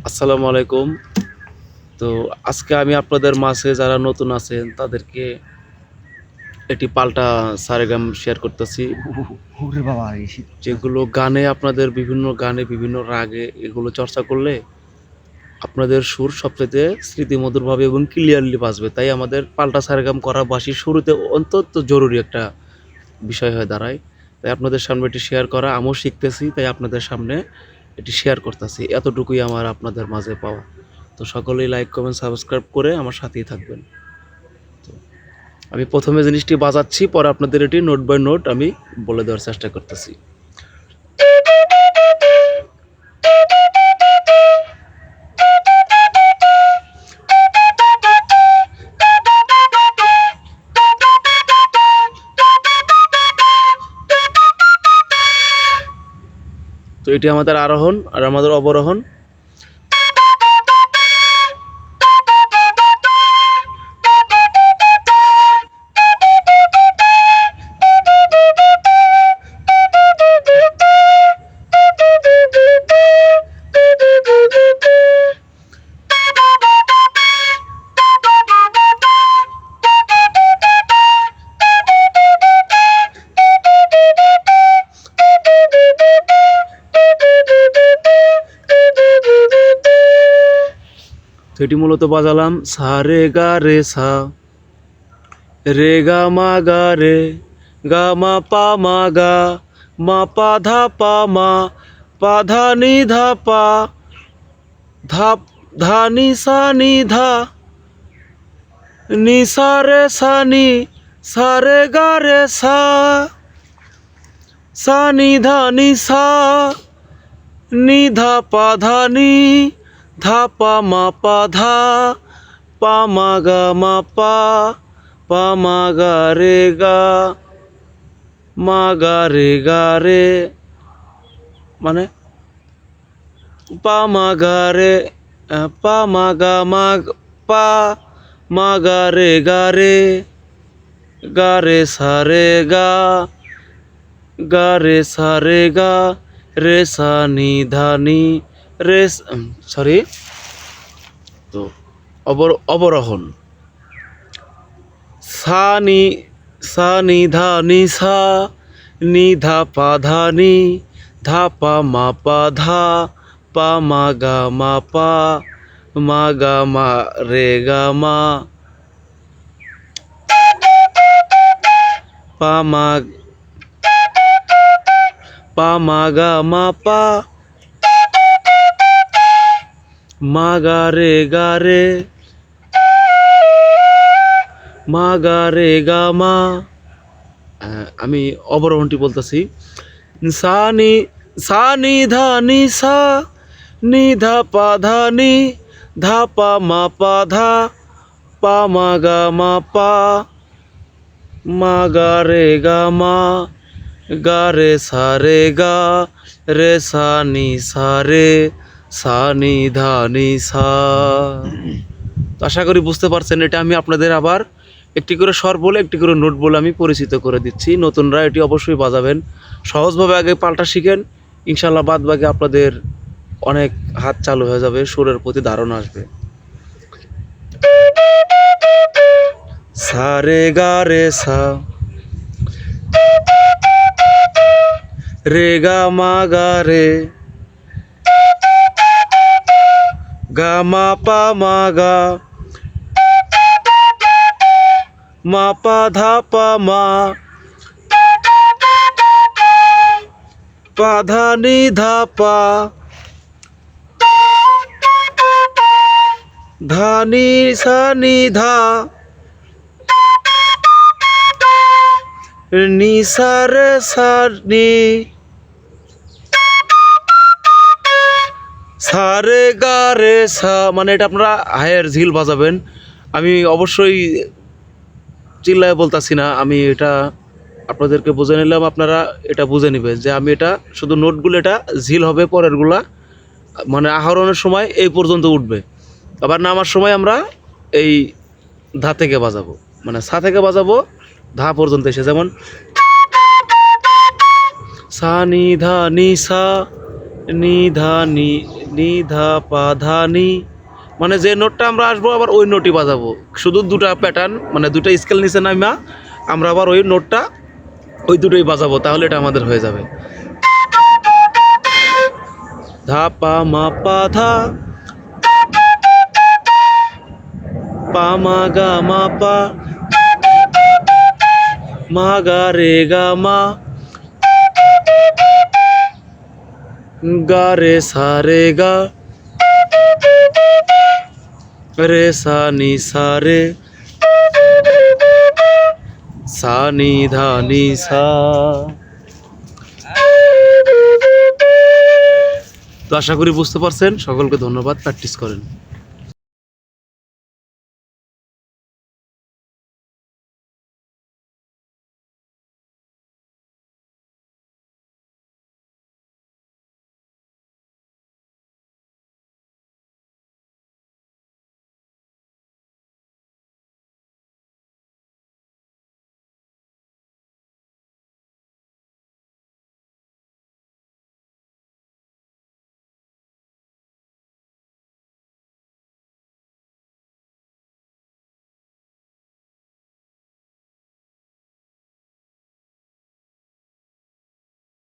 আসসালামু আলাইকুম। তো আজকে আমি আপনাদের মাঝে যারা নতুন আছেন তাদেরকে একটি পাল্টা সারেগাম শেয়ার করতেছি। ওরে বাবা! এই শীত যেগুলো গানে আপনাদের বিভিন্ন গানে বিভিন্ন রাগে এগুলো চর্চা করলে আপনাদের সুর সবচাইতে স্মৃতিমধুরভাবে এবং ক্লিয়ারলি বাজবে। তাই আমাদের পাল্টা সারেগাম করা বাঁশির শুরুতে অত্যন্ত জরুরি একটা বিষয় হয়ে দাঁড়ায়। তাই আপনাদের সামনে এটি শেয়ার করা আমিও শিখতেছি, তাই আপনাদের সামনে এটি শেয়ার করতেছি। এতটুকুই আমার আপনাদের মাঝে পাওয়া। তো সকলেই লাইক, কমেন্ট, সাবস্ক্রাইব করে আমার সাথেই থাকবেন। তো আমি প্রথমে জিনিসটি বাজাচ্ছি, পরে আপনাদের এটি নোট বাই নোট আমি বলে দেওয়ার চেষ্টা করতেছি। তো এটি আমাদের আরোহণ আর আমাদের অবরোহণ। তো এটি মূলত বাজালাম সা রে গা রে সা, রে গা মা গা রে, গা মা পা মা গা, মা পা ধা পা মা, পা ধা নি ধা পা, ধা ধা নি সা নি ধা, নি সা রে সা নি, সা রে গা রে সা, সা নি ধা নি সা, নি ধা পা ধা নি, ধা পা মা পা ধা, পা মা গা মা পা, পা মা গা রে গা, মা গা রে, মানে পা মা গা রে, পা মা গা মা পা, মা গা রে সা রে গা রে সা রে সা নি ধা নি, রে সরি। তো অবরোহণ সা নি ধা নি সা, নি ধা পা ধা নি, ধা পা মা পা ধা, পা মা গা মা পা, মা গা মা রে গা মা, পা মা পা মা গা মা পা, মা গা রে, মা গা রে গা মা। আমি অবরোহণটি বলতেছি সা নি, সা নি ধা নি সা, নি ধা পা ধা নি, ধা পা মা পা ধা, পা মা গা মা পা, মা গা রে গা মা, গা রে সা নি সা নি ধা নি সা। তো আশা করি বুঝতে পারছেন। এটা আমি আপনাদের আবার একটি করে স্বর বলে একটি করে নোট বলে আমি পরিচিত করে দিচ্ছি। নতুনরা এটি অবশ্যই বাজাবেন। সহজভাবে আগে পাল্টা শিখেন, ইনশাল্লাহ বাদ বাকি আপনাদের অনেক হাত চালু হয়ে যাবে, সুরের প্রতি ধারণা আসবে। সা রে গা রে সা, রে গা মা গা রে, গা মা পা মা গা, মা পা ধা পা মা, পা ধা নি ধা পা, ধা নি সা নি ধা, নি সা রে সা নি, সা রে গা রে সা। মানে এটা আপনারা হায়ের ঝিল বাজাবেন। আমি অবশ্যই চিল্লায় বলতাছি না, আমি এটা আপনাদেরকে বুঝে নিলাম, আপনারা এটা বুঝে নেবেন যে আমি এটা শুধু নোটগুলো এটা ঝিল হবে, পরেরগুলা মানে আহরণের সময় এই পর্যন্ত উঠবে, আবার নামার সময় আমরা এই ধা থেকে বাজাবো, মানে সা থেকে বাজাবো ধা পর্যন্ত এসে, যেমন সা নি ধা নি সা, নি ধা নি, নি ধা পা ধা নি, মানে যে নোটটা আমরা আসবো আবার ওই নোটই বাজাবো, শুধু দুটা প্যাটার্ন মানে দুটা স্কেল নিচে নামা আমরা আবার ওই নোটটা ওই দুটোই বাজাবো, তাহলে এটা আমাদের হয়ে যাবে। ধা পা মা পা ধা, পা মা গা মা পা, মা গা রে গা মা, গা রে সা রে গা, রে সা নি সা রে, সা নি ধা নি সা। তো আশা করি বুঝতে পারছেন, সকলকে ধন্যবাদ, প্র্যাকটিস করেন।